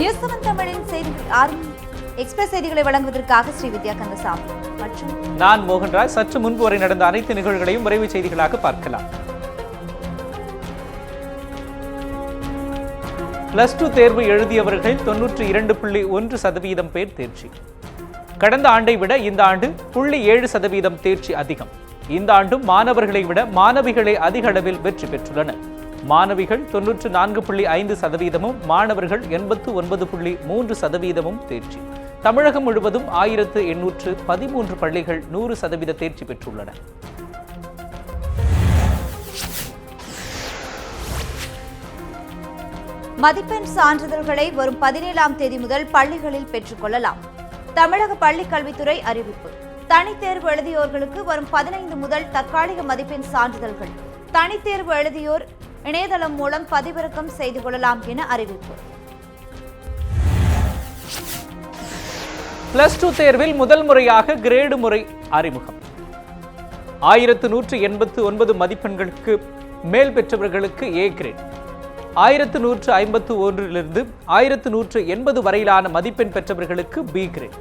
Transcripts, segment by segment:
News 7 தமிழின் செய்திகள் express செய்திகளை வழங்குவதற்காக ஸ்ரீ வித்யா கந்தசாமி மற்றும் நான் மோகன்ராஜ். சற்று முன்பு வரை நடந்த அனைத்து நிகழ்வுகளையும் விரைவு செய்திகளாக பார்க்கலாம். +2 தேர்வு எழுதியவர்கள் 92.1% பேர் தேர்ச்சி. கடந்த ஆண்டை விட இந்த ஆண்டு 0.7% தேர்ச்சி அதிகம். இந்த ஆண்டும் மாணவர்களை விட மாணவிகளே அதிக அளவில் வெற்றி பெற்றுள்ளனர். மாணவிகள் 94.5%, மாணவர்கள் 89.3% தேர்ச்சி. தமிழகம் முழுவதும் 1813 பள்ளிகள் 100% தேர்ச்சி பெற்றுள்ளன. மதிப்பெண் சான்றிதழ்களை வரும் 17ஆம் தேதி முதல் பள்ளிகளில் பெற்றுக் கொள்ளலாம். தமிழக பள்ளிக் கல்வித்துறை அறிவிப்பு. தனித்தேர்வு எழுதியோர்களுக்கு வரும் 15 முதல் தற்காலிக மதிப்பெண் சான்றிதழ்கள் தனித்தேர்வு எழுதியோர் இணையதளம் மூலம் பதிவிறக்கம் செய்து கொள்ளலாம் என அறிவிப்பு. +2 தேர்வில் முதல் முறையாக கிரேடு முறை அறிமுகம். 1189 மதிப்பெண்களுக்கு மேல் பெற்றவர்களுக்கு A கிரேட், 1151 1180 வரையிலான மதிப்பெண் பெற்றவர்களுக்கு B கிரேட்,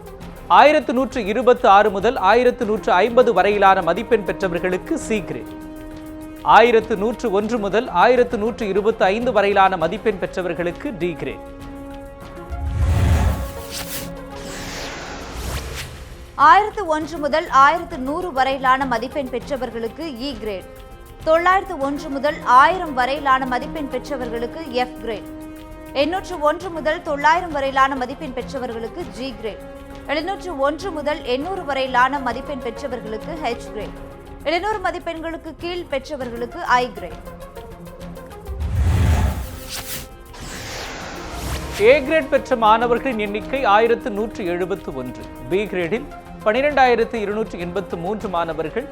1126 முதல் 1150 வரையிலான மதிப்பெண் பெற்றவர்களுக்கு C கிரேட், 1101 முதல் 1125 வரையிலான மதிப்பெண் பெற்றவர்களுக்கு D கிரேட். 1001 முதல் 1100 வரையிலான மதிப்பெண் பெற்றவர்களுக்கு E கிரேட், 901 முதல் 1000 வரையிலான மதிப்பெண் பெற்றவர்களுக்கு F கிரேட், 801 முதல் 900 வரையிலான மதிப்பெண் பெற்றவர்களுக்கு G கிரேட், 701 முதல் 800 வரையிலான மதிப்பெண் பெற்றவர்களுக்கு H கிரேட், 700 மதிப்பெண்களுக்கு கீழ் பெற்றவர்களுக்கு I கிரேட். A கிரேட் பெற்ற மாணவர்களின் எண்ணிக்கை 1171. B கிரேடில் 12283 மாணவர்கள்,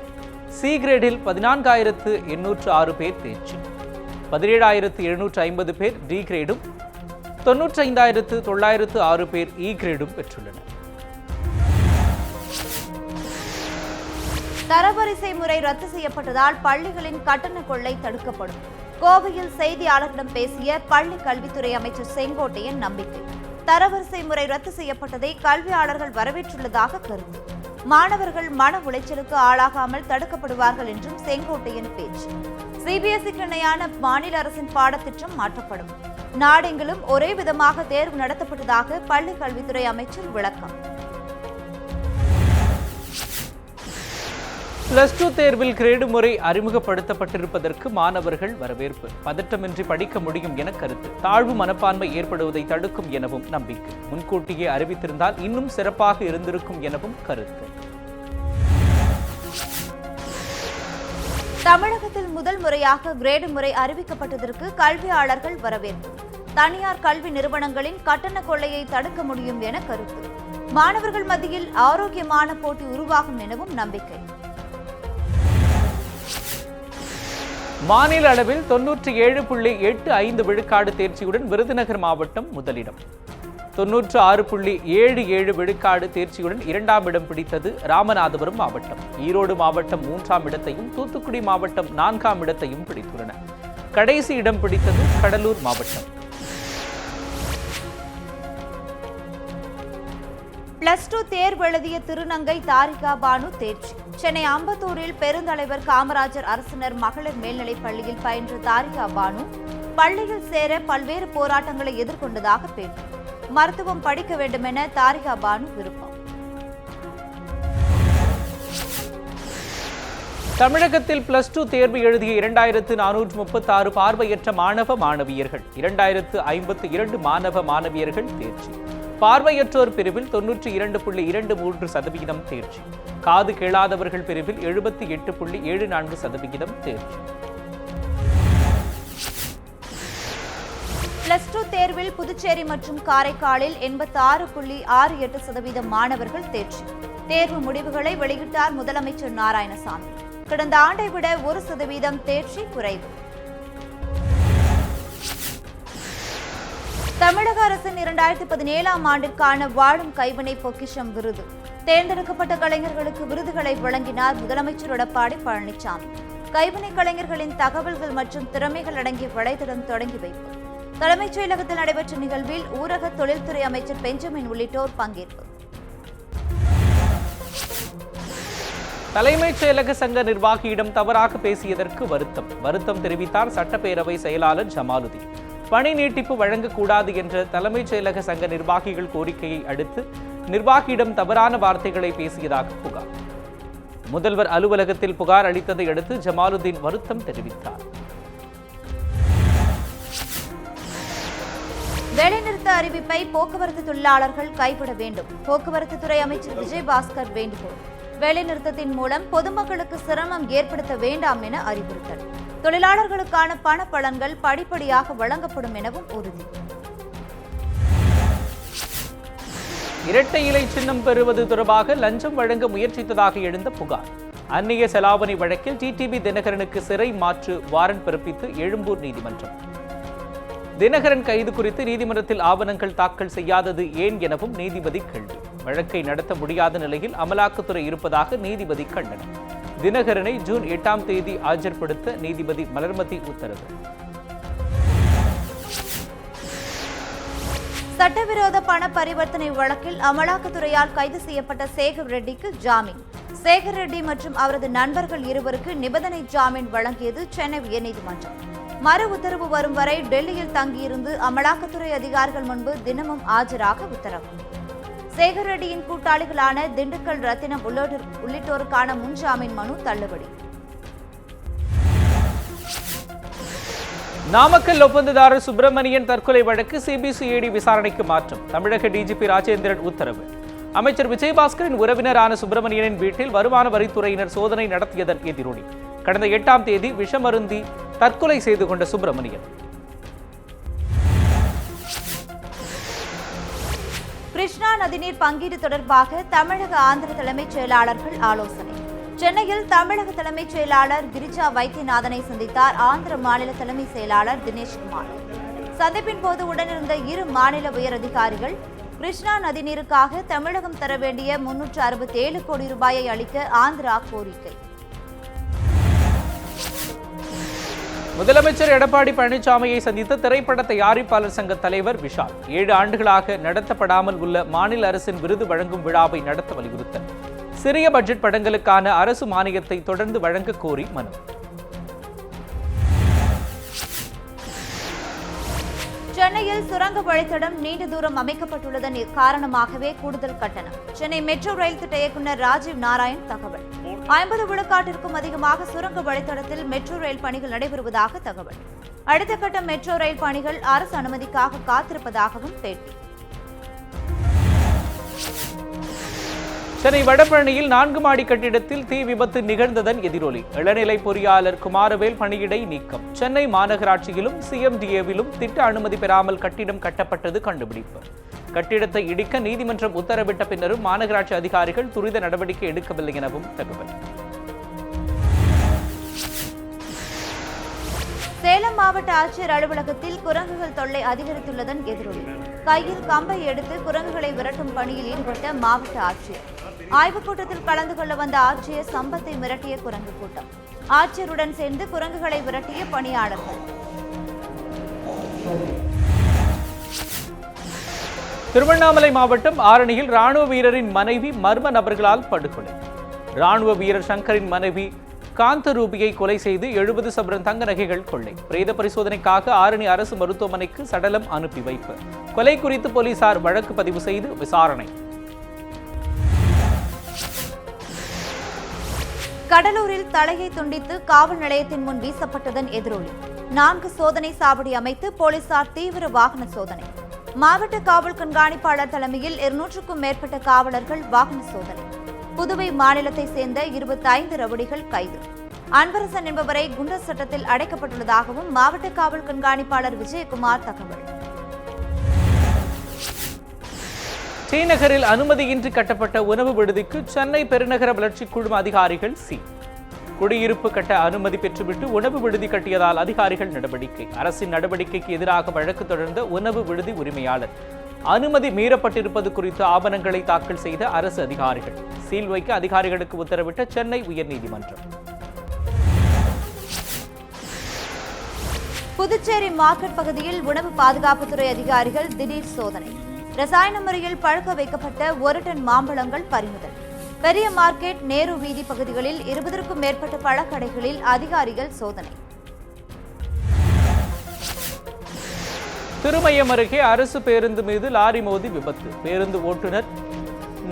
C கிரேடில் 14806 பேர் தேர்ச்சி, 17750 பேர் D கிரேடும், 95906 பேர் E கிரேடும் பெற்றுள்ளனர். தரவரிசை முறை ரத்து செய்யப்பட்டதால் பள்ளிகளின் கட்டண கொள்ளை தடுக்கப்படும். கோவையில் செய்தியாளர்களிடம் பேசிய பள்ளி கல்வித்துறை அமைச்சர் செங்கோட்டையன் நம்பிக்கை. தரவரிசை முறை ரத்து செய்யப்பட்டதை கல்வியாளர்கள் வரவேற்றுள்ளதாக கருத்து. மாணவர்கள் மன உளைச்சலுக்கு ஆளாகாமல் தடுக்கப்படுவார்கள் என்றும் செங்கோட்டையன் பேச்சு. சிபிஎஸ்இக்கு இணையான மாநில அரசின் பாடத்திட்டம் மாற்றப்படும். நாடெங்கிலும் ஒரே விதமாக தேர்வு நடத்தப்பட்டதாக பள்ளி கல்வித்துறை அமைச்சர் விளக்கம். +2 தேர்வில் கிரேடு முறை அறிமுகப்படுத்தப்பட்டிருப்பதற்கு மாணவர்கள் வரவேற்பு. பதட்டமின்றி படிக்க முடியும் என கருத்து. தாழ்வு மனப்பான்மை ஏற்படுவதை தடுக்கும் எனவும் நம்பிக்கை. முன்கூட்டியே அறிவித்திருந்தால் இன்னும் சிறப்பாக இருந்திருக்கும் எனவும் கருத்து. தமிழகத்தில் முதல் முறையாக கிரேடு முறை அறிவிக்கப்பட்டதற்கு கல்வியாளர்கள் வரவேற்பு. தனியார் கல்வி நிறுவனங்களின் கட்டண கொள்ளையை தடுக்க முடியும் என கருத்து. மாணவர்கள் மத்தியில் ஆரோக்கியமான போட்டி உருவாகும் எனவும் நம்பிக்கை. மாநில அளவில் 97.85 விழுக்காடு தேர்ச்சியுடன் விருதுநகர் மாவட்டம் முதலிடம். 96.77 விழுக்காடு தேர்ச்சியுடன் 2ஆம் இடம் பிடித்தது ராமநாதபுரம் மாவட்டம். ஈரோடு மாவட்டம் 3ஆம் இடத்தையும், தூத்துக்குடி மாவட்டம் 4ஆம் இடத்தையும் பிடித்துள்ளன. கடைசி இடம் பிடித்தது கடலூர் மாவட்டம். +2 தேர்வு எழுதிய திருநங்கை தாரிகா பானு தேர்ச்சி. சென்னை அம்பத்தூரில் பெருந்தலைவர் காமராஜர் அரசினர் மகளிர் மேல்நிலைப் பள்ளியில் பயின்ற தாரிகா பானு பள்ளியில் சேர பல்வேறு போராட்டங்களை எதிர்கொண்டதாக பேட்டி. மருத்துவம் படிக்க வேண்டும் என தாரிகா பானு விருப்பம். தமிழகத்தில் +2 தேர்வு எழுதிய 2436 பார்வையற்ற மாணவ மாணவியர்கள், 2052 மாணவ மாணவியர்கள் தேர்ச்சி. பார்வையற்றோர் பிரிவில் 92.23% தேர்ச்சி. காது கேளாதவர்கள் பிரிவில் 78.74% தேர்ச்சி. +2 தேர்வில் புதுச்சேரி மற்றும் காரைக்காலில் 86.68% மாணவர்கள் தேர்ச்சி. தேர்வு முடிவுகளை வெளியிட்டார் முதலமைச்சர் நாராயணசாமி. கடந்த ஆண்டை விட 1% தேர்ச்சி குறைவு. தமிழக அரசின் 2017ஆம் ஆண்டிற்கான வாழும் கைவினை பொக்கிஷம் விருது. தேர்ந்தெடுக்கப்பட்ட கலைஞர்களுக்கு விருதுகளை வழங்கினார் முதலமைச்சர் எடப்பாடி பழனிசாமி. கைவினை கலைஞர்களின் தகவல்கள் மற்றும் திறமைகள் அடங்கிய வலைதளம் தொடங்கி வைப்பு. தலைமைச் செயலகத்தில் நடைபெற்ற நிகழ்வில் ஊரக தொழில்துறை அமைச்சர் பெஞ்சமின் உள்ளிட்டோர் பங்கேற்பு. தலைமைச் செயலக சங்க நிர்வாகியிடம் தவறாக பேசியதற்கு வருத்தம் தெரிவித்தார் சட்டப்பேரவை செயலாளர் ஜமாலுதீன். பணி நீட்டிப்பு வழங்கக்கூடாது என்ற தலைமைச் செயலக சங்க நிர்வாகிகள் கோரிக்கையை அடுத்து நிர்வாகியிடம் தவறான வார்த்தைகளை பேசியதாக புகார். முதல்வர் அலுவலகத்தில் புகார் அளித்ததை அடுத்து ஜமாலுதீன் வருத்தம் தெரிவித்தார். வேலைநிறுத்த அறிவிப்பை போக்குவரத்து தொழிலாளர்கள் கைவிட வேண்டும். போக்குவரத்து துறை அமைச்சர் விஜயபாஸ்கர் வேண்டுகோள். வேலைநிறுத்தத்தின் மூலம் பொதுமக்களுக்கு சிரமம் ஏற்படுத்த வேண்டாம் என அறிவுறுத்தல். தொழிலாளர்களுக்கான பண பலன்கள் படிப்படியாக வழங்கப்படும் எனவும் உறுதி. இரட்டை இலை சின்னம் பெறுவது தொடர்பாக லஞ்சம் வழங்க முயற்சித்ததாக எழுந்த புகார். அந்நிய செலாவணி வழக்கில் டிடிவி தினகரனுக்கு சிறை மாற்று வாரண்ட் பிறப்பித்து எழும்பூர் நீதிமன்றம். தினகரன் கைது குறித்து நீதிமன்றத்தில் ஆவணங்கள் தாக்கல் செய்யாதது ஏன் எனவும் நீதிபதி கேள்வி. வழக்கை நடத்த முடியாத நிலையில் அமலாக்கத்துறை இருப்பதாக நீதிபதி கண்டனம். தினகரனை ஜூன் 8ஆம் தேதி ஆஜர்படுத்த நீதிபதி மலர்மதி உத்தரவு. சட்டவிரோத பண பரிவர்த்தனை வழக்கில் அமலாக்கத்துறையால் கைது செய்யப்பட்ட சேகர் ரெட்டிக்கு ஜாமீன். சேகர் ரெட்டி மற்றும் அவரது நண்பர்கள் இருவருக்கு நிபந்தனை ஜாமீன் வழங்கியது சென்னை உயர்நீதிமன்றம். மறு உத்தரவு வரும் வரை டெல்லியில் தங்கியிருந்து அமலாக்கத்துறை அதிகாரிகள் முன்பு தினமும் ஆஜராக உத்தரவு. சேகர் ரெட்டியின் கூட்டாளிகளான திண்டுக்கல் ரத்தினம் உள்ளிட்டோருக்கான முன்ஜாமீன் மனு தள்ளுபடி. நாமக்கல் ஒப்பந்ததாரர் சுப்பிரமணியன் தற்கொலை வழக்கு சிபிசிஐடி விசாரணைக்கு மாற்றம். தமிழக டிஜிபி ராஜேந்திரன் உத்தரவு. அமைச்சர் விஜயபாஸ்கரின் உறவினரான சுப்பிரமணியனின் வீட்டில் வருமான வரித்துறையினர் சோதனை நடத்தியதன் எதிரொலி. கடந்த 8ஆம் தேதி விஷமருந்தி தற்கொலை செய்து கொண்ட சுப்பிரமணியன். கிருஷ்ணா நதிநீர் பங்கீடு தொடர்பாக தமிழக ஆந்திர தலைமைச் செயலாளர்கள் ஆலோசனை. சென்னையில் தமிழக தலைமைச் செயலாளர் கிரிஜா வைத்தியநாதனை சந்தித்தார் ஆந்திர மாநில தலைமை செயலாளர் தினேஷ்குமார். சந்திப்பின் போது உடனிருந்த இரு மாநில உயர் அதிகாரிகள் கிருஷ்ணா நதிநீருக்காக தமிழகம் தர வேண்டிய 367 கோடி ரூபாயை அளிக்க ஆந்திரா கோரிக்கை. முதலமைச்சர் எடப்பாடி பழனிசாமியை சந்தித்த திரைப்பட தயாரிப்பாளர் சங்க தலைவர் விஷால் 7 ஆண்டுகளாக நடத்தப்படாமல் உள்ள மாநில அரசின் விருது வழங்கும் விழாவை நடத்த வலியுறுத்தல். சிறிய பட்ஜெட் படங்களுக்கான அரசு மானியத்தை தொடர்ந்து வழங்க கோரி மனு. சென்னையில் சுரங்க வழித்தடம் நீண்ட தூரம் அமைக்கப்பட்டுள்ளதன் காரணமாகவே கூடுதல் கட்டணம். சென்னை மெட்ரோ ரயில் திட்ட இயக்குநர் ராஜீவ் நாராயண் தகவல். 50 விழுக்காட்டிற்கும் அதிகமாக சுரங்க வழித்தடத்தில் மெட்ரோ ரயில் பணிகள் நடைபெறுவதாக தகவல். அடுத்த கட்ட மெட்ரோ ரயில் பணிகள் அரசு அனுமதிக்காக காத்திருப்பதாகவும் பேட்டி. சென்னை வடபழனியில் 4 மாடி கட்டிடத்தில் தீ விபத்து நிகழ்ந்ததன் எதிரொலி. இளநிலை பொறியாளர் குமாரவேல் பணியிடை நீக்கம். சென்னை மாநகராட்சியிலும் சிஎம்டிஏவிலும் திட்ட அனுமதி பெறாமல் கட்டிடம் கட்டப்பட்டது கண்டுபிடிப்பு. கட்டிடத்தை இடிக்க நீதிமன்றம் உத்தரவிட்ட பின்னரும் மாநகராட்சி அதிகாரிகள் துரித நடவடிக்கை எடுக்கவில்லை எனவும் தகவல். சேலம் மாவட்ட ஆட்சியர் அலுவலகத்தில் குரங்குகள் தொல்லை அதிகரித்துள்ளதன் எதிரொலி. கையில் கம்பை எடுத்து குரங்குகளை விரட்டும் பணியில் ஈடுபட்ட மாவட்ட ஆட்சியர். ஆய்வுக் கூட்டத்தில் கலந்து கொள்ள வந்த ஆட்சியர் சம்பத்தை மிரட்டிய குரங்கு கூட்டம். ஆட்சியருடன் சேர்ந்து குரங்குகளை விரட்டிய பணியாளர்கள். திருவண்ணாமலை மாவட்டம் ஆரணியில் ராணுவ வீரரின் மனைவி மர்ம நபர்களால் படுகொலை. ராணுவ வீரர் சங்கரின் மனைவி காந்தரூபியை கொலை செய்து 70 சவரன் தங்க நகைகள் கொள்ளை. பிரேத பரிசோதனைக்காக ஆரணி அரசு மருத்துவமனைக்கு சடலம் அனுப்பி வைப்பு. கொலை குறித்து போலீசார் வழக்கு பதிவு செய்து விசாரணை. கடலூரில் தலையை துண்டித்து காவல் நிலையத்தின் முன் வீசப்பட்டதன் எதிரொலி. 4 சோதனை சாவடி அமைத்து போலீசார் தீவிர வாகன சோதனை. மாவட்ட காவல் கண்காணிப்பாளர் தலைமையில் 200க்கும் மேற்பட்ட காவலர்கள் வாகன சோதனை. புதுவை மாநிலத்தை சேர்ந்த 25 ரவுடிகள் கைது. அன்பரசன் என்பவரை குண்டர் சட்டத்தில் அடைக்கப்பட்டுள்ளதாகவும் மாவட்ட காவல் கண்காணிப்பாளர் விஜயகுமார் தகவல். ஸ்ரீநகரில் அனுமதியின்றி கட்டப்பட்ட உணவு விடுதிக்கு சென்னை பெருநகர வளர்ச்சி குழும அதிகாரிகள் குடியிருப்பு கட்ட அனுமதி பெற்றுவிட்டு உணவு விடுதி கட்டியதால் அதிகாரிகள் நடவடிக்கை. அரசின் நடவடிக்கைக்கு எதிராக வழக்கு தொடர்ந்த உணவு விடுதி உரிமையாளர். அனுமதி மீறப்பட்டிருப்பது குறித்து ஆவணங்களை தாக்கல் செய்த அரசு அதிகாரிகள். சீல் வைக்க அதிகாரிகளுக்கு உத்தரவிட்ட சென்னை உயர்நீதிமன்றம். புதுச்சேரி மார்க்கெட் பகுதியில் உணவு பாதுகாப்புத்துறை அதிகாரிகள் திடீர் சோதனை. ரசாயன முறையில் பழுக்க வைக்கப்பட்ட 1 டன் மாம்பழங்கள் பறிமுதல். பெரிய மார்க்கெட், நேரு வீதி பகுதிகளில் 20க்கும் மேற்பட்ட பழக்கடைகளில் அதிகாரிகள் சோதனை. திருமயம் அருகே அரசு பேருந்து மீது லாரி மோதி விபத்து. பேருந்து ஓட்டுநர்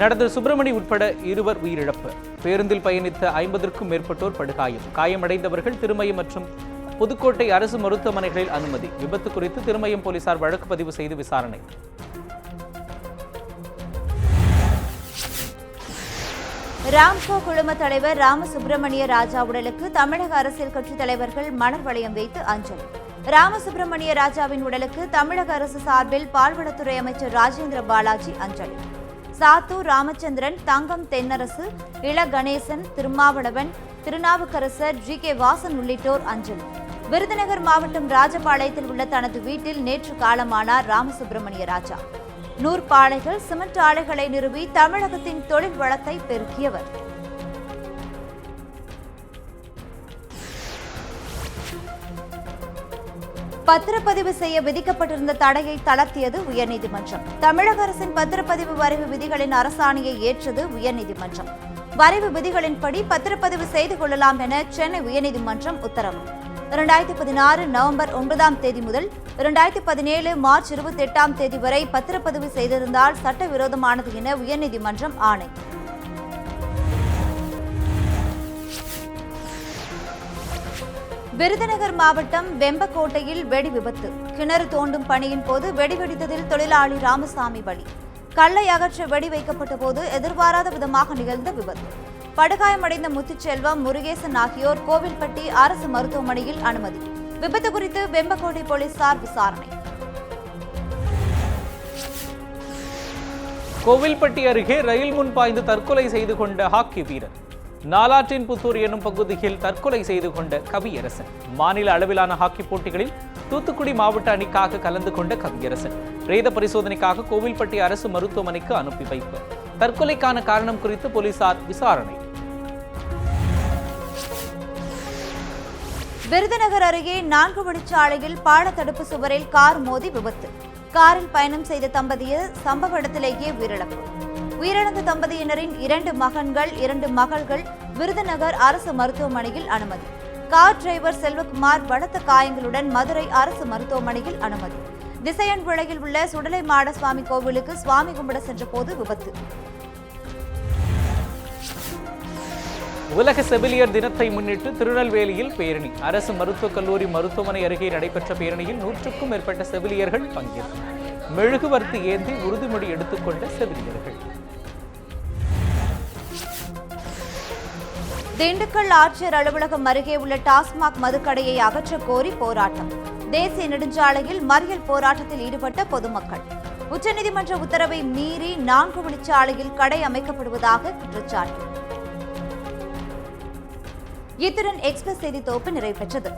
நடந்த சுப்பிரமணி உட்பட 2 உயிரிழப்பு. பேருந்தில் பயணித்த 50க்கும் மேற்பட்டோர் படுகாயம். காயமடைந்தவர்கள் திருமயம் மற்றும் புதுக்கோட்டை அரசு மருத்துவமனைகளில் அனுமதி. விபத்து குறித்து திருமயம் போலீசார் வழக்கு பதிவு செய்து விசாரணை. ராம்கோ குழும தலைவர் ராமசுப்பிரமணிய ராஜா உடலுக்கு தமிழக அரசியல் கட்சித் தலைவர்கள் மலர் வளையம் வைத்து அஞ்சலி. ராமசுப்பிரமணிய ராஜாவின் உடலுக்கு தமிழக அரசு சார்பில் பால்வளத்துறை அமைச்சர் ராஜேந்திர பாலாஜி அஞ்சலி. சாத்தூர் ராமச்சந்திரன், தங்கம் தென்னரசு, இள கணேசன், திருமாவளவன், திருநாவுக்கரசர், GK வாசன் உள்ளிட்டோர் அஞ்சலி. விருதுநகர் மாவட்டம் ராஜபாளையத்தில் உள்ள தனது வீட்டில் நேற்று காலமானார் ராமசுப்பிரமணிய ராஜா. நூற்பாலைகள், சிமெண்ட் ஆலைகளை நிறுவி தமிழகத்தின் தொழில் வளத்தை பெருக்கியவர். பத்திரப்பதிவு செய்ய விதிக்கப்பட்டிருந்த தடையை தளர்த்தியது உயர்நீதிமன்றம். தமிழக அரசின் பத்திரப்பதிவு வரைவு விதிகளின் அரசாணையை ஏற்றது உயர்நீதிமன்றம். வரைவு விதிகளின்படி பத்திரப்பதிவு செய்து கொள்ளலாம் என சென்னை உயர்நீதிமன்றம் உத்தரவு. 2016 நவம்பர் 9ஆம் தேதி முதல் 2017 மார்ச் 28ஆம் தேதி வரை பத்திரப்பதிவு செய்திருந்தால் சட்டவிரோதமானது என உயர்நீதிமன்றம் ஆணை. விருதுநகர் மாவட்டம் வெம்பக்கோட்டையில் வெடி விபத்து. கிணறு தோண்டும் பணியின் போது வெடிவெடித்ததில் தொழிலாளி ராமசாமி பலி. கல்லை அகற்ற வெடி வைக்கப்பட்ட போது எதிர்பாராத விதமாக நிகழ்ந்த விபத்து. படுகாயமடைந்த முத்துச்செல்வம், முருகேசன் ஆகியோர் கோவில்பட்டி அரசு மருத்துவமனையில் அனுமதி. விபத்து குறித்து வெம்பக்கோட்டை போலீசார் விசாரணை. கோவில்பட்டி அருகே ரயில் முன் பாய்ந்து தற்கொலை செய்து கொண்ட ஹாக்கி வீரர். நாலாற்றின் புத்தூர் எனும் பகுதியில் தற்கொலை செய்து கொண்ட கவியரசன். மாநில அளவிலான ஹாக்கி போட்டிகளில் தூத்துக்குடி மாவட்ட அணிக்காக கலந்து கொண்ட கவியரசன் பிரேத பரிசோதனைக்காக கோவில்பட்டி அரசு மருத்துவமனைக்கு அனுப்பி வைப்பு. தற்கொலைக்கான காரணம் குறித்து போலீசார் விசாரணை. விருதுநகர் அருகே 4 வழிச்சாலையில் பால தடுப்பு சுவரில் கார் மோதி விபத்து. காரில் பயணம் செய்த தம்பதியர் சம்பவ இடத்திலேயே உயிரிழப்பு. உயிரிழந்த தம்பதியினரின் 2 மகன்கள், 2 மகள்கள் விருதுநகர் அரசு மருத்துவமனையில் அனுமதி. கார் டிரைவர் செல்வகுமார் பலத்த காயங்களுடன் மதுரை அரசு மருத்துவமனையில் அனுமதி. திசையன் விளையில் உள்ள சுடலை மாடசுவாமி கோவிலுக்கு சுவாமி கும்பிட சென்ற போது விபத்து. உலக செவிலியர் தினத்தை முன்னிட்டு திருநெல்வேலியில் பேரணி. அரசு மருத்துவக் கல்லூரி மருத்துவமனை அருகே நடைபெற்ற பேரணியில் 100க்கும் மேற்பட்ட செவிலியர்கள் பங்கேற்றனர். மெழுகுவர்த்தி ஏந்தி உறுதிமொழி எடுத்துக்கொண்ட செவிலியர்கள். திண்டுக்கல் ஆட்சியர் அலுவலகம் அருகே உள்ள டாஸ்மாக் மதுக்கடையை அகற்ற கோரி போராட்டம். தேசிய நெடுஞ்சாலையில் மறியல் போராட்டத்தில் ஈடுபட்ட பொதுமக்கள். உச்சநீதிமன்ற உத்தரவை மீறி 4 வழிச்சாலையில் கடை அமைக்கப்படுவதாக குற்றச்சாட்டு. இத்துடன் எக்ஸ்பிரஸ் செய்தி தொகுப்பு நிறைவு பெற்றது.